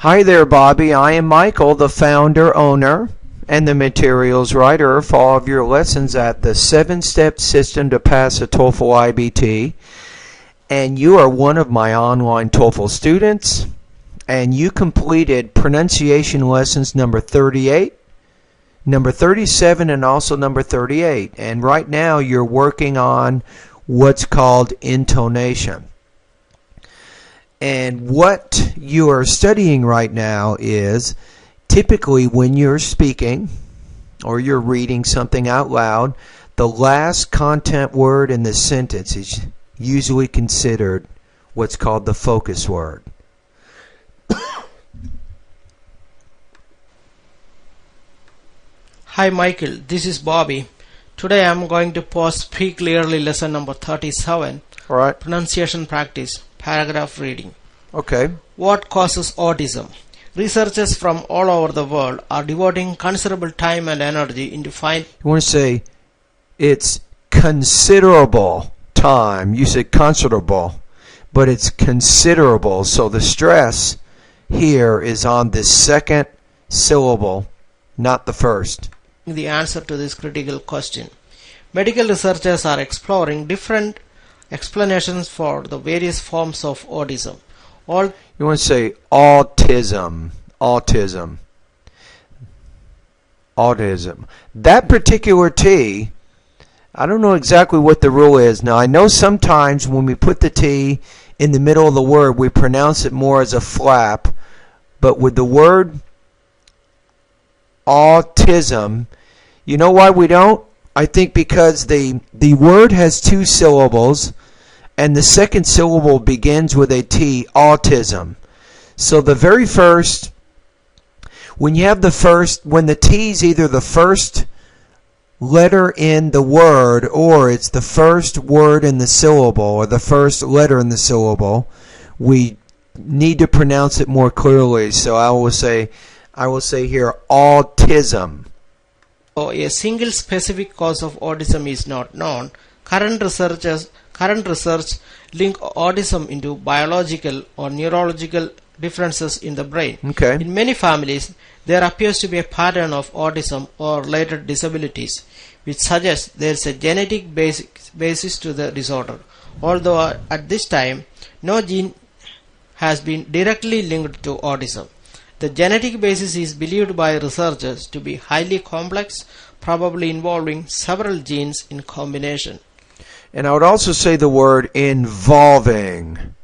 Hi there, Bobby. I am Michael, the founder, owner, and the materials writer for all of your lessons at the 7-Step System to Pass a TOEFL IBT. And you are one of my online TOEFL students, and you completed pronunciation lessons number 38, number 37, and also number 38. And right now you're working on what's called intonation. And what you are studying right now is typically when you're speaking or you're reading something out loud, the last content word in the sentence is usually considered what's called the focus word. Hi Michael, this is Bobby. Today I am going to post Speak Clearly lesson number 37. All right. Pronunciation practice, paragraph reading. Okay. What causes autism? Researchers from all over the world are devoting considerable time and energy into finding. You want to say it's considerable time. You said considerable, but it's considerable. So the stress here is on the second syllable, not the first. The answer to this critical question. Medical researchers are exploring different explanations for the various forms of autism. You want to say autism. That particular T, I don't know exactly what the rule is. Now I know sometimes when we put the T in the middle of the word we pronounce it more as a flap, but with the word autism, you know why we don't? I think because the word has two syllables and the second syllable begins with a T, autism. So the very first, when the T is either the first letter in the word or it's the first word in the syllable or the first letter in the syllable, we need to pronounce it more clearly. So I will say here autism. A single specific cause of autism is not known. Current research link autism into biological or neurological differences in the brain. Okay. In many families, there appears to be a pattern of autism or related disabilities, which suggests there is a genetic basis to the disorder. Although at this time, no gene has been directly linked to autism. The genetic basis is believed by researchers to be highly complex, probably involving several genes in combination. And I would also say the word involving.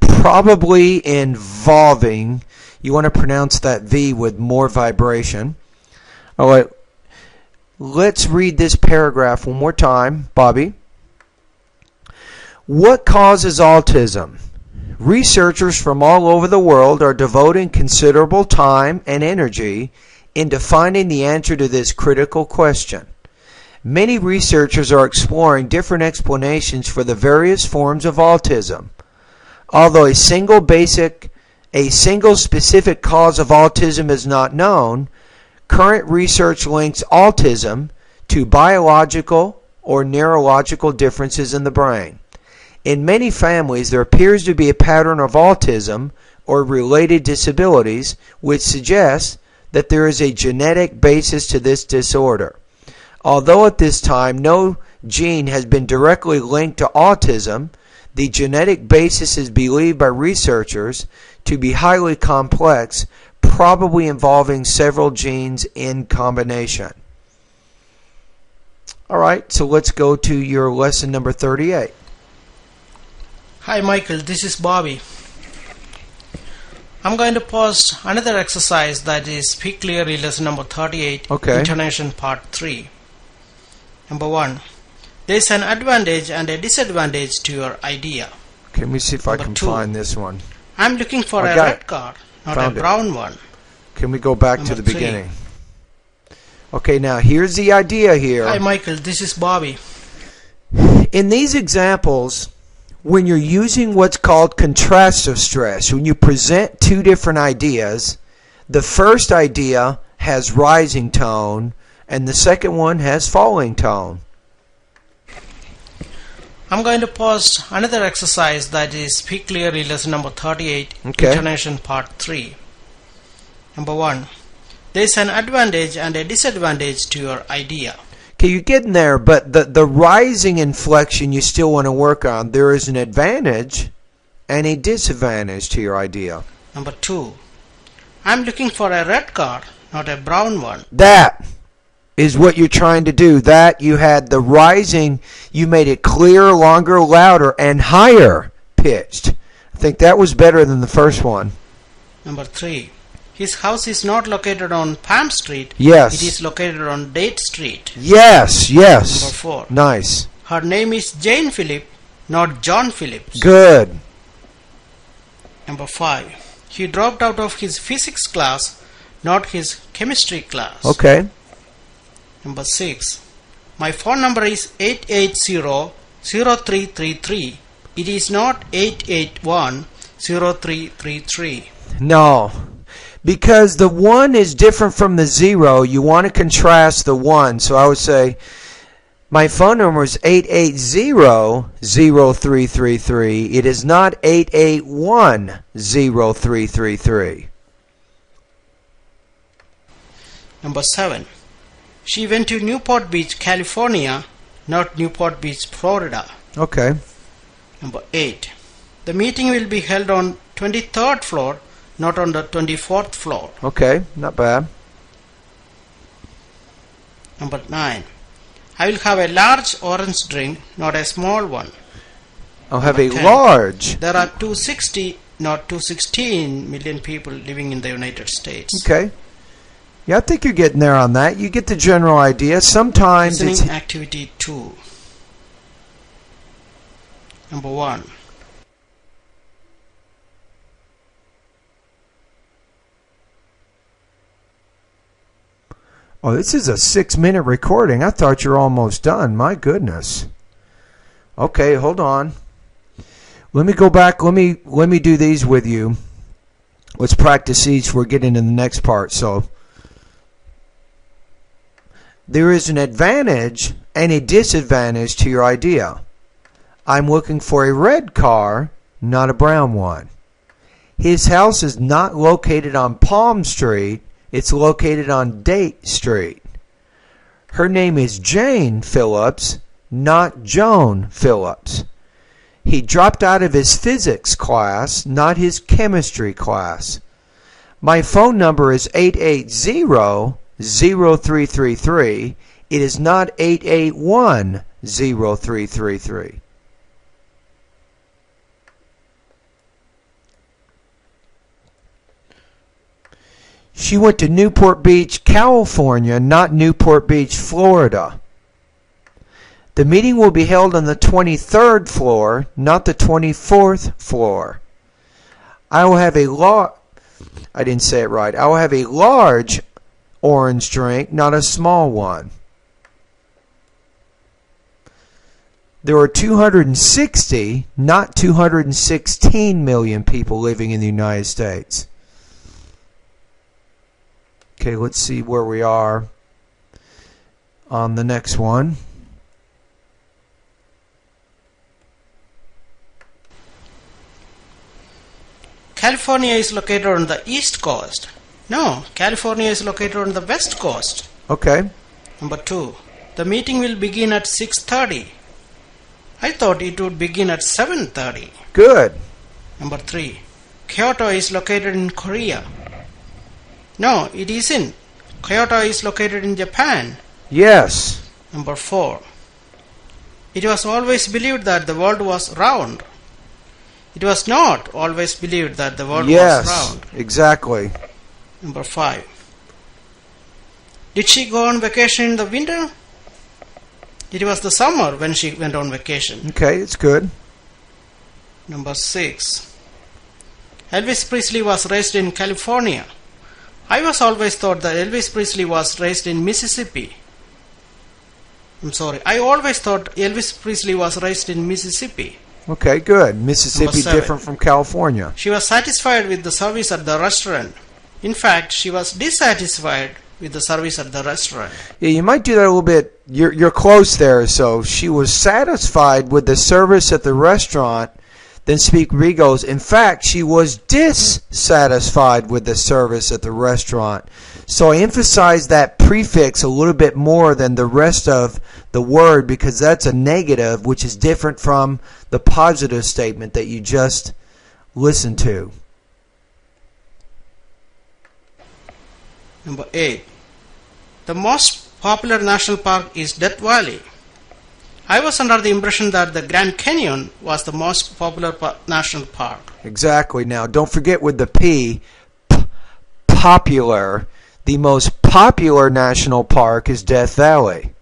Probably involving. You want to pronounce that V with more vibration. All right. Let's read this paragraph one more time, Bobby. What causes autism? Researchers from all over the world are devoting considerable time and energy into finding the answer to this critical question. Many researchers are exploring different explanations for the various forms of autism. Although a single specific cause of autism is not known, current research links autism to biological or neurological differences in the brain. In many families, there appears to be a pattern of autism or related disabilities, which suggests that there is a genetic basis to this disorder. Although at this time no gene has been directly linked to autism, the genetic basis is believed by researchers to be highly complex, probably involving several genes in combination. All right, so let's go to your lesson number 38. Hi Michael, this is Bobby. I'm going to post another exercise, that is Speak Clearly lesson number 38, okay. Intonation part 3. Number 1. There is an advantage and a disadvantage to your idea. Okay, let me see if I can find this one. I'm looking for a red card, not a brown one. Can we go back to the beginning? Okay, now here's the idea here. Hi Michael, this is Bobby. In these examples, when you're using what's called contrastive stress, when you present two different ideas, the first idea has rising tone and the second one has falling tone. I'm going to post another exercise, that is Speak Clearly lesson number 38, Okay. intonation part 3. Number 1. There is an advantage and a disadvantage to your idea. Okay, you're getting there, but the rising inflection you still want to work on. There is an advantage and a disadvantage to your idea. Number 2. I'm looking for a red car, not a brown one. That is what you're trying to do. That you had the rising, you made it clearer, longer, louder, and higher pitched. I think that was better than the first one. Number 3. His house is not located on Palm Street. Yes. It is located on Date Street. Yes, yes. Number 4. Nice. Her name is Jane Phillip, not John Phillips. Good. Number 5. He dropped out of his physics class, not his chemistry class. Okay. Number 6. My phone number is 880-0333. It is not 881-0333. No. Because the 1 is different from the 0, you want to contrast the 1. So I would say, my phone number is 880-0333. It is not 881-0333. Number 7. She went to Newport Beach, California, not Newport Beach, Florida. Okay. Number 8. The meeting will be held on 23rd floor, not on the 24th floor. Okay, not bad. Number 9. I will have a large orange drink, not a small one. I'll have a Number 10. large. There are 260, not 216 million people living in the United States. Okay. Yeah, I think you're getting there on that. You get the general idea. Sometimes it's... Listening activity 2. Number 1. Oh, this is a 6-minute recording. I thought you were almost done. My goodness. Okay, hold on. Let me go back. Let me do these with you. Let's practice these. We're getting to the next part. So there is an advantage and a disadvantage to your idea. I'm looking for a red car, not a brown one. His house is not located on Palm Street. It's located on Date Street. Her name is Jane Phillips, not Joan Phillips. He dropped out of his physics class, not his chemistry class. My phone number is 880-0333. It is not 881-0333. She went to Newport Beach, California, not Newport Beach, Florida. The meeting will be held on the 23rd floor, not the 24th floor. I will have a I didn't say it right. I will have a large orange drink, not a small one. There are 260, not 216 million people living in the United States. Okay, let's see where we are on the next one. California is located on the east coast. No, California is located on the west coast. Okay. Number 2. The meeting will begin at 6:30. I thought it would begin at 7:30. Good. Number 3. Kyoto is located in Korea. No, it isn't. Kyoto is located in Japan. Yes. Number 4. It was always believed that the world was round. It was not always believed that the world was round. Yes, exactly. Number 5. Did she go on vacation in the winter? It was the summer when she went on vacation. Okay, it's good. Number 6. Elvis Presley was raised in California. I was always thought that Elvis Presley was raised in Mississippi. I always thought Elvis Presley was raised in Mississippi. Okay, good. Mississippi Number 7. different from California. She was satisfied with the service at the restaurant. In fact, she was dissatisfied with the service at the restaurant. Yeah, you might do that a little bit. You're close there. So she was satisfied with the service at the restaurant. Then Speaker B goes, in fact, she was dissatisfied with the service at the restaurant. So I emphasize that prefix a little bit more than the rest of the word because that's a negative, which is different from the positive statement that you just listened to. Number 8. The most popular national park is Death Valley. I was under the impression that the Grand Canyon was the most popular national park. Exactly. Now, don't forget with the P, popular. The most popular national park is Death Valley.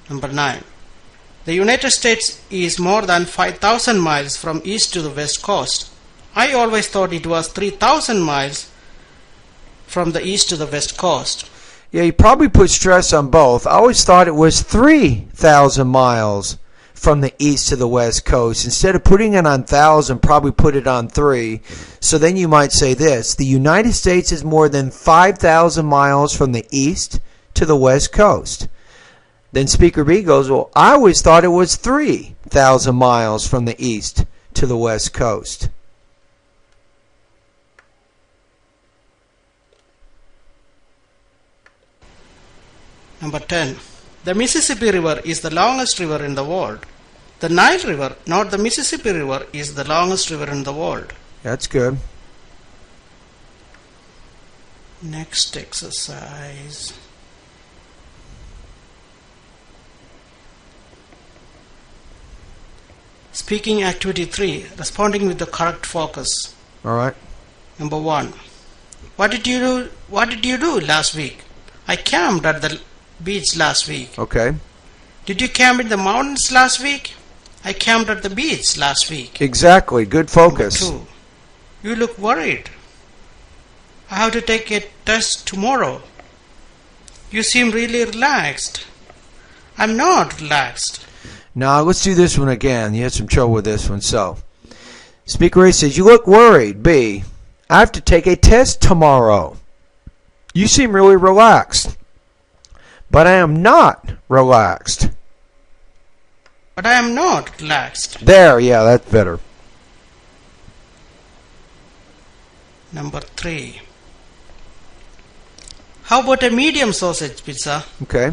Number 9. The United States is more than 5,000 miles from east to the west coast. I always thought it was 3,000 miles from the east to the west coast. Yeah, you probably put stress on both. I always thought it was 3,000 miles from the east to the west coast. Instead of putting it on 1,000, probably put it on 3. So then you might say this: the United States is more than 5,000 miles from the east to the west coast. Then Speaker B goes, well, I always thought it was 3,000 miles from the east to the west coast. Number 10. The Mississippi River is the longest river in the world. The Nile River, not the Mississippi River, is the longest river in the world. That's good. Next exercise. Speaking activity 3. Responding with the correct focus. All right. Number 1. What did you do last week? I camped at the beach last week. Okay. Did you camp in the mountains last week? I camped at the beach last week. Exactly. Good focus. Number 2. You look worried. I have to take a test tomorrow. You seem really relaxed. I'm not relaxed. Now let's do this one again. You had some trouble with this one. So, Speaker A says, you look worried. B, I have to take a test tomorrow. You seem really relaxed. But I am not relaxed. But I am not relaxed. There, yeah, that's better. Number 3. How about a medium sausage pizza? Okay.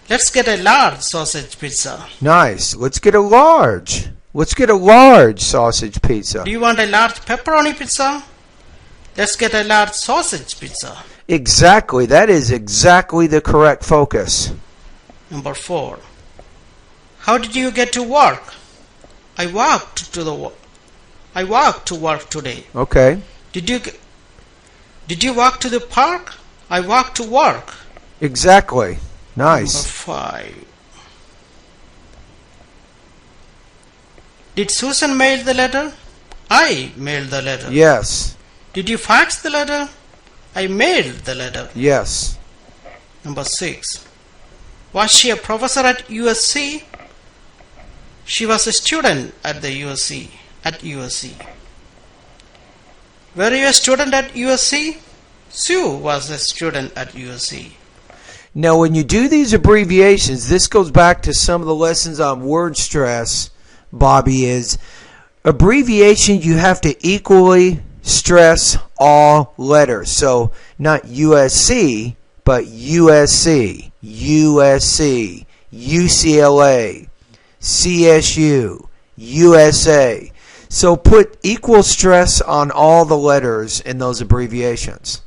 Let's get a large sausage pizza. Nice. Let's get a large. Let's get a large sausage pizza. Do you want a large pepperoni pizza? Let's get a large sausage pizza. Exactly. That is exactly the correct focus. Number 4. How did you get to work? I walked to work today. Okay. Did you walk to the park? I walked to work. Exactly. Nice. Number 5. Did Susan mail the letter? I mailed the letter. Yes. Did you fax the letter? I mailed the letter. Yes. Number 6. Was she a professor at USC? She was a student at the USC. Were you a student at USC? Sue was a student at USC. Now, when you do these abbreviations, this goes back to some of the lessons on word stress, Bobby, is abbreviation, you have to equally stress all letters. So, not USC, but USC, USC, UCLA, CSU, USA. So put equal stress on all the letters in those abbreviations.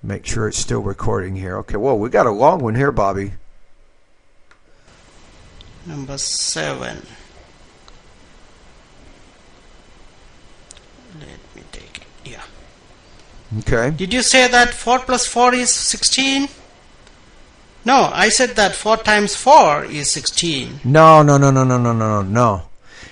Make sure it's still recording here. Okay, whoa, we got a long one here, Bobby. Number 7. Let me take it. Yeah. Okay. Did you say that 4 plus 4 is 16? No, I said that 4 times 4 is 16. No.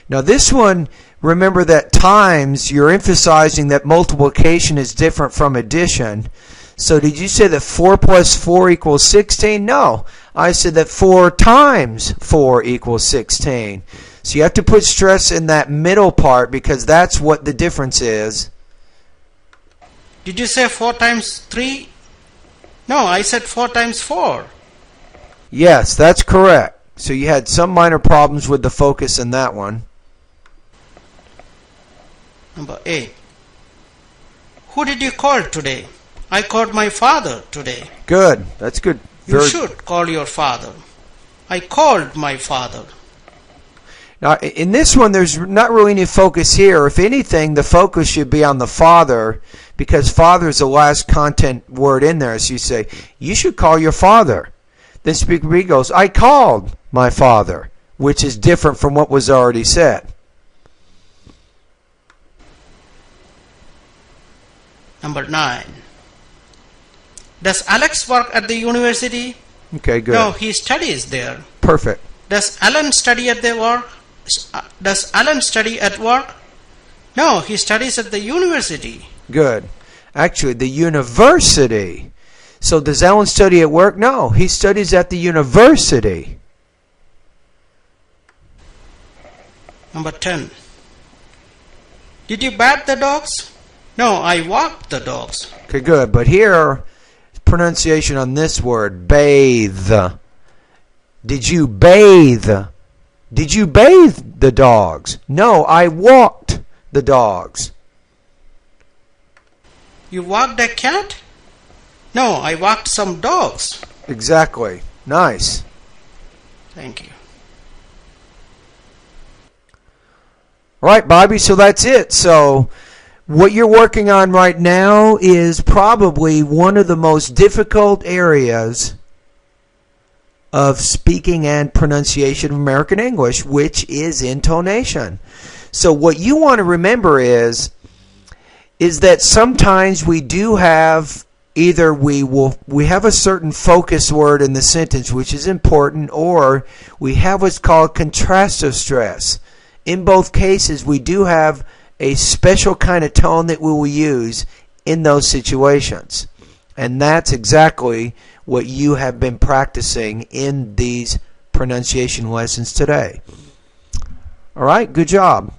Now this one, remember that times, you're emphasizing that multiplication is different from addition. So did you say that 4 plus 4 equals 16? No, I said that 4 times 4 equals 16. So you have to put stress in that middle part because that's what the difference is. Did you say 4 times 3? No, I said 4 times 4. Yes, that's correct. So you had some minor problems with the focus in that one. Number 8. Who did you call today? I called my father today. Good. That's good. You should call your father. I called my father. Now, in this one, there's not really any focus here. If anything, the focus should be on the father because father is the last content word in there. So you say, you should call your father. Then speaker B goes, I called my father, which is different from what was already said. Number 9. Does Alex work at the university? Okay, good. No, he studies there. Perfect. Does Alan study at the work? Does Alan study at work? No, he studies at the university. Good. Actually, the university. So does Alan study at work? No, he studies at the university. Number 10. Did you bat the dogs? No, I walked the dogs. Okay, good. But here, pronunciation on this word, bathe. Did you bathe? Did you bathe the dogs? No, I walked the dogs. You walked a cat? No, I walked some dogs. Exactly. Nice. Thank you. All right, Bobby, so that's it. So what you're working on right now is probably one of the most difficult areas of speaking and pronunciation of American English, which is intonation. So what you want to remember is that sometimes we do have either we have a certain focus word in the sentence, which is important, or we have what's called contrastive stress. In both cases, we do have a special kind of tone that we will use in those situations. And that's exactly what you have been practicing in these pronunciation lessons today. All right, good job.